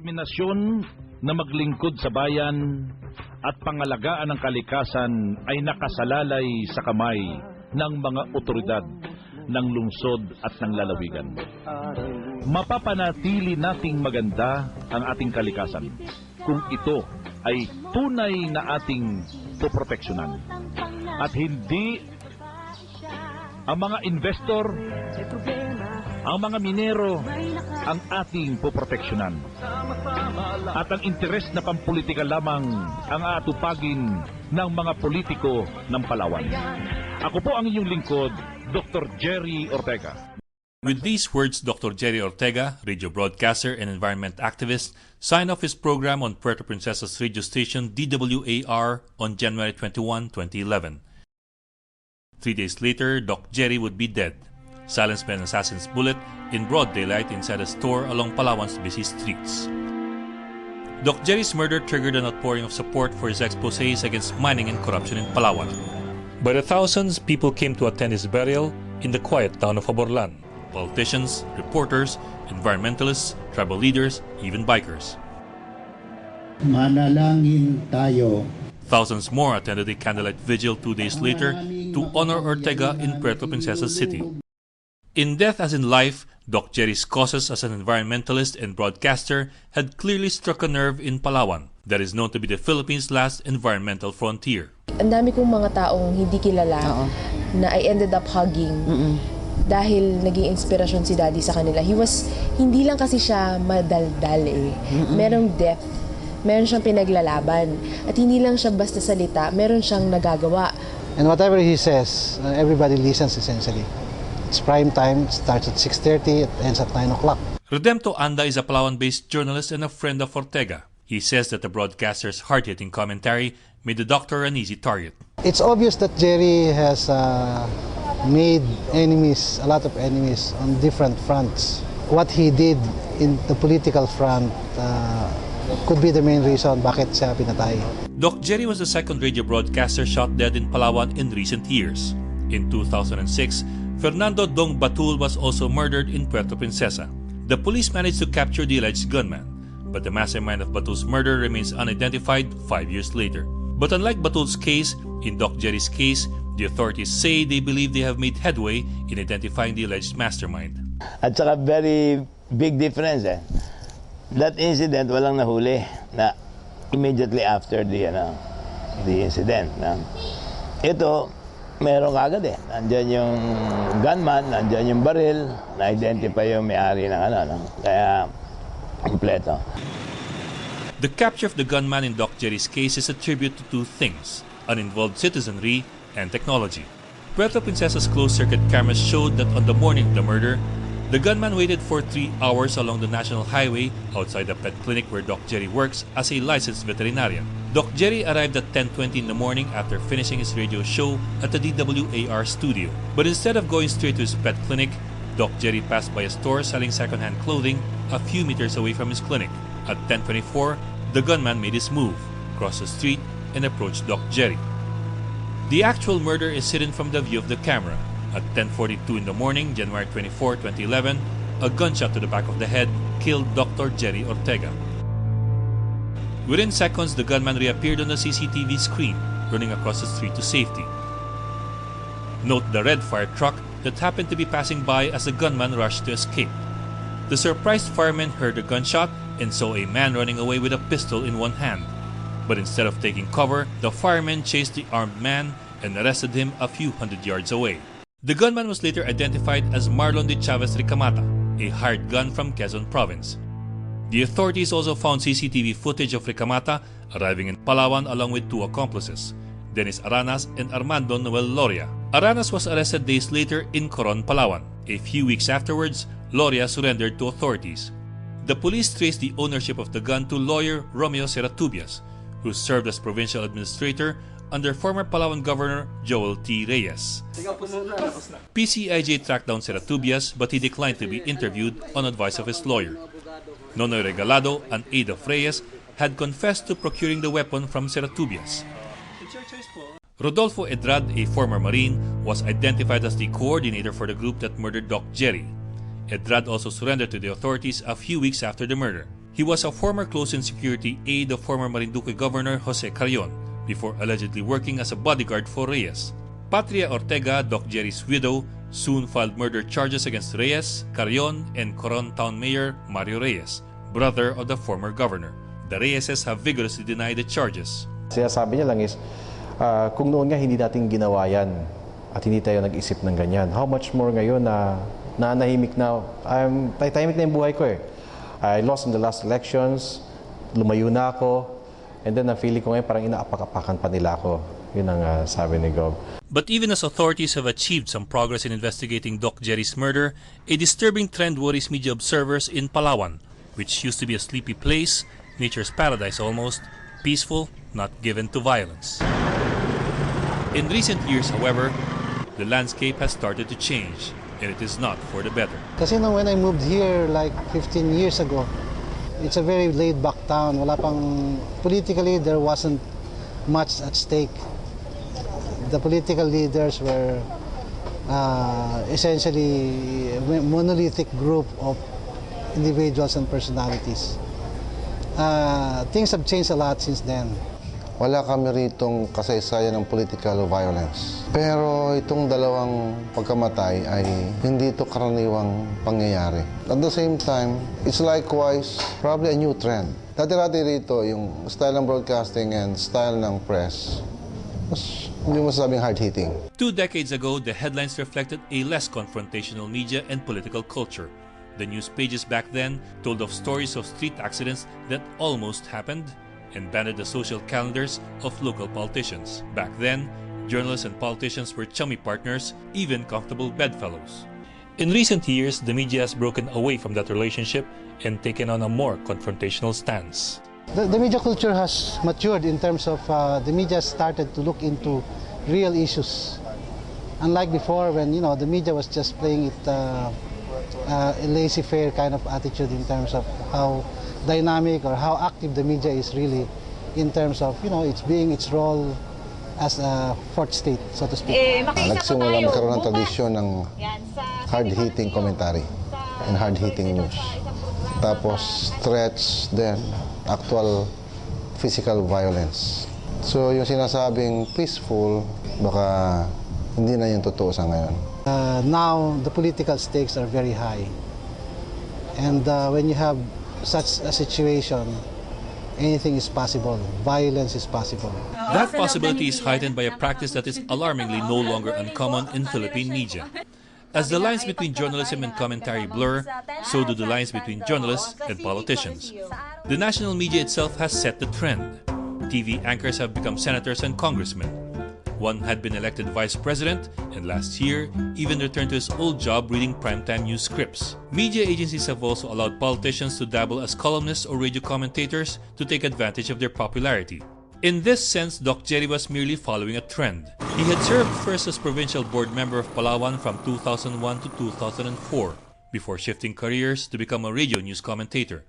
determinasyon na maglingkod sa bayan at pangalagaan ng kalikasan ay nakasalalay sa kamay ng mga otoridad ng lungsod at ng lalawigan. Mapapanatili nating maganda ang ating kalikasan kung ito ay tunay na ating poproteksyonan at hindi ang mga investor, ang mga minero ang ating poproteksyonan. At ang interes na pampolitika lamang ang atupagin ng mga politiko ng Palawan. Ako po ang inyong lingkod, Dr. Gerry Ortega. With these words, Dr. Gerry Ortega, radio broadcaster and environment activist, signed off his program on Puerto Princesa's radio station DWAR on January 21, 2011. 3 days later, Doc Gerry would be dead, silenced by an assassin's bullet in broad daylight inside a store along Palawan's busy streets. Doc Gerry's murder triggered an outpouring of support for his exposés against mining and corruption in Palawan. By the thousands, people came to attend his burial in the quiet town of Aborlan. Politicians, reporters, environmentalists, tribal leaders, even bikers. Manalangin tayo. Thousands more attended a candlelight vigil 2 days later to honor Ortega in Puerto Princesa City. In death as in life, Doc Gerry's causes as an environmentalist and broadcaster had clearly struck a nerve in Palawan, that is known to be the Philippines' last environmental frontier. Ang dami kong mga taong hindi kilala na I ended up hugging dahil naging inspirasyon si Daddy sa kanila. Hindi lang kasi siya madaldal Merong depth, meron siyang pinaglalaban. At hindi lang siya basta salita, meron siyang nagagawa. And whatever he says, everybody listens essentially. It's prime time, starts at 6:30, it ends at 9 o'clock. Redempto Anda is a Palawan-based journalist and a friend of Ortega. He says that the broadcaster's hard-hitting commentary made the doctor an easy target. It's obvious that Gerry has made enemies, a lot of enemies on different fronts. What he did in the political front could be the main reason bakit siya pinatay. Doc Gerry was the second radio broadcaster shot dead in Palawan in recent years. In 2006, Fernando Dong Batul was also murdered in Puerto Princesa. The police managed to capture the alleged gunman, but the mastermind of Batul's murder remains unidentified 5 years later. But unlike Batul's case, in Doc Gerry's case, the authorities say they believe they have made headway in identifying the alleged mastermind. At saka very big difference That incident walang nahuli na immediately after the incident. Ito, meron kagad Nandiyan yung gunman, nandiyan yung baril, na-identify yung may-ari ng Kaya, kompleto. The capture of the gunman in Doc Gerry's case is a tribute to two things: uninvolved citizenry and technology. Puerto Princesa's closed-circuit cameras showed that on the morning of the murder, the gunman waited for 3 hours along the national highway outside the pet clinic where Doc Gerry works as a licensed veterinarian. Doc Gerry arrived at 10:20 in the morning after finishing his radio show at the DWAR studio. But instead of going straight to his pet clinic, Doc Gerry passed by a store selling second-hand clothing a few meters away from his clinic. At 10:24, the gunman made his move, crossed the street, and approached Doc Gerry. The actual murder is hidden from the view of the camera. At 10:42 in the morning, January 24, 2011, a gunshot to the back of the head killed Dr. Gerry Ortega. Within seconds, the gunman reappeared on the CCTV screen, running across the street to safety. Note the red fire truck that happened to be passing by as the gunman rushed to escape. The surprised firemen heard a gunshot and saw a man running away with a pistol in one hand. But instead of taking cover, the firemen chased the armed man and arrested him a few hundred yards away. The gunman was later identified as Marlon de Chavez Ricamata, a hired gun from Quezon Province. The authorities also found CCTV footage of Ricamata arriving in Palawan along with 2 accomplices, Dennis Aranas and Armando Noel Loria. Aranas was arrested days later in Coron, Palawan. A few weeks afterwards, Loria surrendered to authorities. The police traced the ownership of the gun to lawyer Romeo Serratubias, who served as provincial administrator under former Palawan Governor Joel T. Reyes. PCIJ tracked down Serratubias, but he declined to be interviewed on advice of his lawyer. Nonoy Regalado, an aide of Reyes, had confessed to procuring the weapon from Serratubias. Rodolfo Edrad, a former Marine, was identified as the coordinator for the group that murdered Doc Gerry. Edrad also surrendered to the authorities a few weeks after the murder. He was a former close-in security aide of former Marinduque Governor Jose Carrion before allegedly working as a bodyguard for Reyes. Patria Ortega, Doc Gerry's widow, soon filed murder charges against Reyes, Carrion, and Coron Town Mayor Mario Reyes, brother of the former governor. The Reyeses have vigorously denied the charges. Sinasabi niya lang is, kung noon nga hindi natin ginawa yan at hindi tayo nag-isip ng ganyan, how much more ngayon na nanahimik na, tahimik na yung buhay ko eh. I lost in the last elections, lumayo na ako, and then na-feeling ko ngayon parang inaapak-apakan pa nila ako. Yun ang sabi ni Gob. But even as authorities have achieved some progress in investigating Doc Gerry's murder, a disturbing trend worries media observers in Palawan, which used to be a sleepy place, nature's paradise almost, peaceful, not given to violence. In recent years, however, the landscape has started to change, and it is not for the better. Kasi when I moved here like 15 years ago, it's a very laid-back town. Wala pang, politically, there wasn't much at stake. The political leaders were essentially a monolithic group of individuals and personalities. Things have changed a lot since then. Wala kami ritong kasaysayan ng political violence. Pero itong dalawang pagkamatay ay hindi ito karaniwang pangyayari. At the same time, it's likewise probably a new trend. Dati-dati rito, yung style ng broadcasting and style ng press, hindi mo sabing hard-hitting. 2 decades ago, the headlines reflected a less confrontational media and political culture. The news pages back then told of stories of street accidents that almost happened and banded the social calendars of local politicians. Back then, journalists and politicians were chummy partners, even comfortable bedfellows. In recent years, the media has broken away from that relationship and taken on a more confrontational stance. The media culture has matured in terms of the media started to look into real issues. Unlike before when the media was just playing it a laissez-faire kind of attitude in terms of how dynamic or how active the media is really in terms of it's being its role as a fourth state, so to speak. Nagsimula magkaroon ng tradisyon ng hard-hitting commentary and hard-hitting news. Tapos threats then actual physical violence. So yung sinasabing peaceful, baka hindi na yung totoo sa ngayon. Now the political stakes are very high. And when you have such a situation, anything is possible. Violence is possible. That possibility is heightened by a practice that is alarmingly no longer uncommon in Philippine media. As the lines between journalism and commentary blur, so do the lines between journalists and politicians. The national media itself has set the trend. TV anchors have become senators and congressmen. One had been elected vice president, and last year even returned to his old job reading primetime news scripts. Media agencies have also allowed politicians to dabble as columnists or radio commentators to take advantage of their popularity. In this sense, Doc Gerry was merely following a trend. He had served first as provincial board member of Palawan from 2001 to 2004, before shifting careers to become a radio news commentator.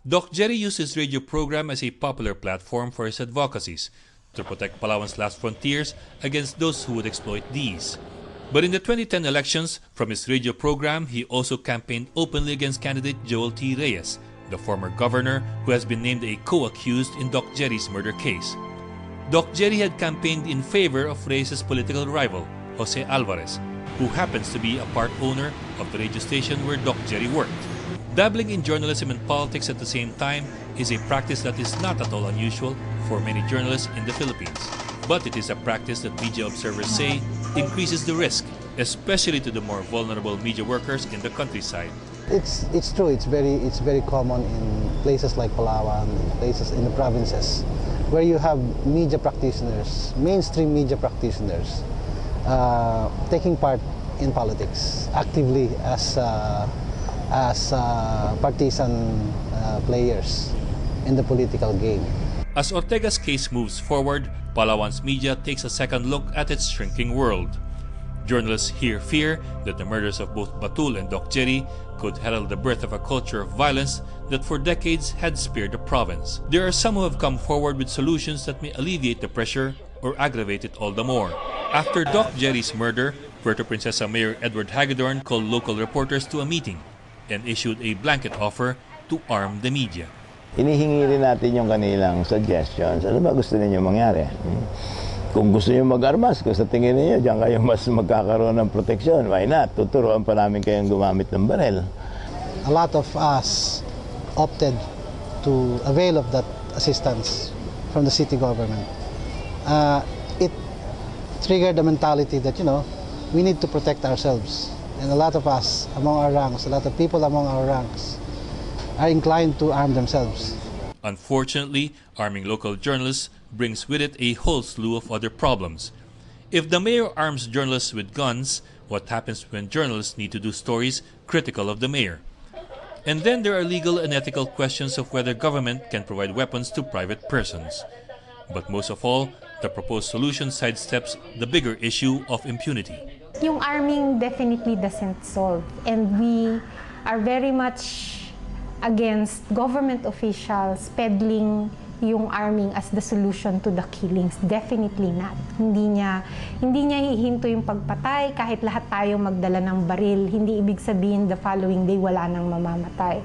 Doc Gerry used his radio program as a popular platform for his advocacies, to protect Palawan's last frontiers against those who would exploit these. But in the 2010 elections, from his radio program, he also campaigned openly against candidate Joel T. Reyes, the former governor who has been named a co-accused in Doc Gerry's murder case. Doc Gerry had campaigned in favor of Reyes' political rival, Jose Alvarez, who happens to be a part owner of the radio station where Doc Gerry worked. Dabbling in journalism and politics at the same time is a practice that is not at all unusual for many journalists in the Philippines. But it is a practice that media observers say increases the risk, especially to the more vulnerable media workers in the countryside. It's true. It's very common in places like Palawan, places in the provinces, where you have media practitioners, mainstream media practitioners, taking part in politics actively as partisan players in the political game. As Ortega's case moves forward, Palawan's media takes a second look at its shrinking world. Journalists here fear that the murders of both Batul and Doc Gerry could herald the birth of a culture of violence that for decades had speared the province. There are some who have come forward with solutions that may alleviate the pressure or aggravate it all the more. After Doc Gerry's murder, Puerto Princesa Mayor Edward Hagedorn called local reporters to a meeting and issued a blanket offer to arm the media. Hinihingi rin natin yung kanilang suggestions. Ano ba gusto ninyo mangyari? Kung gusto nyo mag-armas, kung sa tingin niyo diyan kayo mas magkakaroon ng proteksyon, why not? Tuturuan pa namin kayong gumamit ng barel. A lot of us opted to avail of that assistance from the city government. It triggered the mentality that, we need to protect ourselves. And a lot of us among our ranks, a lot of people among our ranks are inclined to arm themselves. Unfortunately, arming local journalists brings with it a whole slew of other problems. If the mayor arms journalists with guns, what happens when journalists need to do stories critical of the mayor? And then there are legal and ethical questions of whether government can provide weapons to private persons. But most of all, the proposed solution sidesteps the bigger issue of impunity. Yung arming definitely doesn't solve, and we are very much against government officials peddling yung arming as the solution to the killings. Definitely not. Hindi niya hihinto yung pagpatay kahit lahat tayo magdala ng baril. Hindi ibig sabihin the following day wala nang mamamatay.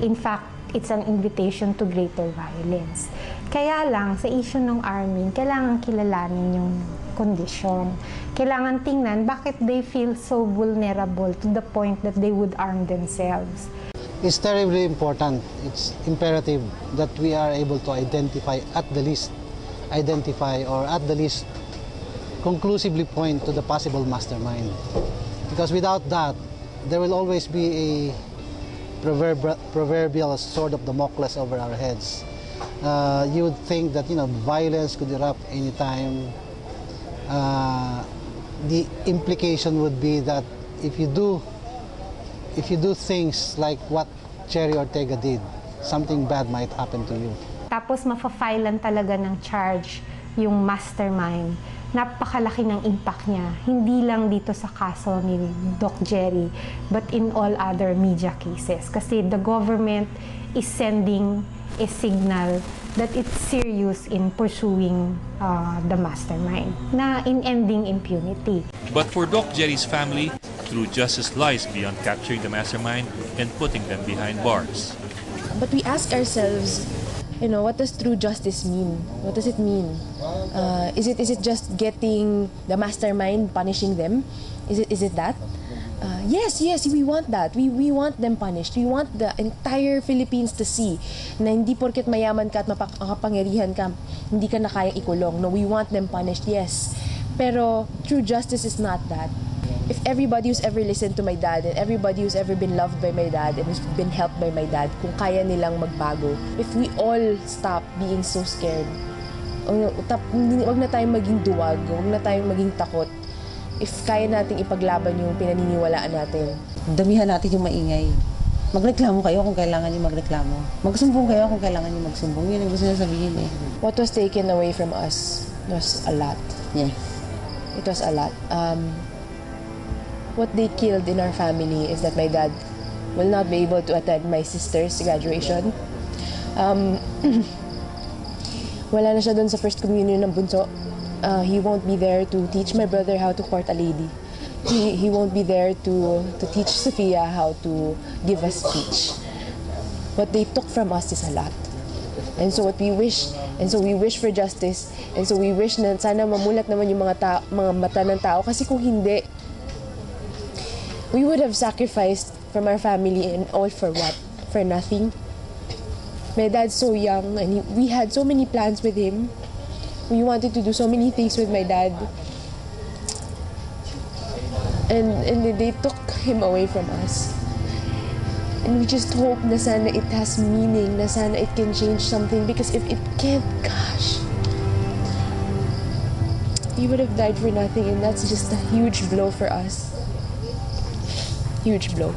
In fact, it's an invitation to greater violence. Kaya lang, sa issue ng arming, kailangan kilalanin yung kondisyon. Kailangan tingnan bakit they feel so vulnerable to the point that they would arm themselves. It's terribly important. It's imperative that we are able to identify or at the least conclusively point to the possible mastermind. Because without that, there will always be a proverbial sword of Damocles over our heads. You would think that violence could erupt anytime. The implication would be that if you do things like what Gerry Ortega did, something bad might happen to you. Tapos mafa-filean talaga ng charge yung mastermind. Napakalaki ng impact niya, hindi lang dito sa kaso ni Doc Gerry, but in all other media cases. Kasi the government is sending a signal that it's serious in pursuing the mastermind, na in ending impunity. But for Doc Gerry's family, true justice lies beyond capturing the mastermind and putting them behind bars. But we ask ourselves, what does true justice mean? What does it mean? Is it just getting the mastermind, punishing them? Is it that? Yes, we want that. We want them punished. We want the entire Philippines to see na hindi porket mayaman ka at makapangyarihan ka, hindi ka na kayang ikulong. No, we want them punished, yes. Pero true justice is not that. If everybody who's ever listened to my dad and everybody who's ever been loved by my dad and who's been helped by my dad, kung kaya nilang magbago, if we all stop being so scared, wag na tayong maging duwag, wag na tayong maging takot. If kaya nating ipaglaban yung pinaniniwalaan natin. Damihan natin yung maingay. Magreklamo kayo kung kailangan nyo magreklamo. Magsumbong kayo kung kailangan nyo magsumbong. Yun ang gusto nyo sabihin eh. What was taken away from us was a lot. Yeah. It was a lot. What they killed in our family is that my dad will not be able to attend my sister's graduation. Wala na siya dun sa first communion ng bunso. He won't be there to teach my brother how to court a lady. He won't be there to teach Sophia how to give a speech. What they took from us is a lot. And so we wish for justice. And so we wish na sana mamulat naman yung mga mata ng tao. Kasi kung hindi, we would have sacrificed from our family and all for what? For nothing. My dad's so young and we had so many plans with him. We wanted to do so many things with my dad. And they took him away from us. And we just hope na sana it has meaning, na sana it can change something. Because if it can't, gosh, he would have died for nothing, and that's just a huge blow for us. Huge blow.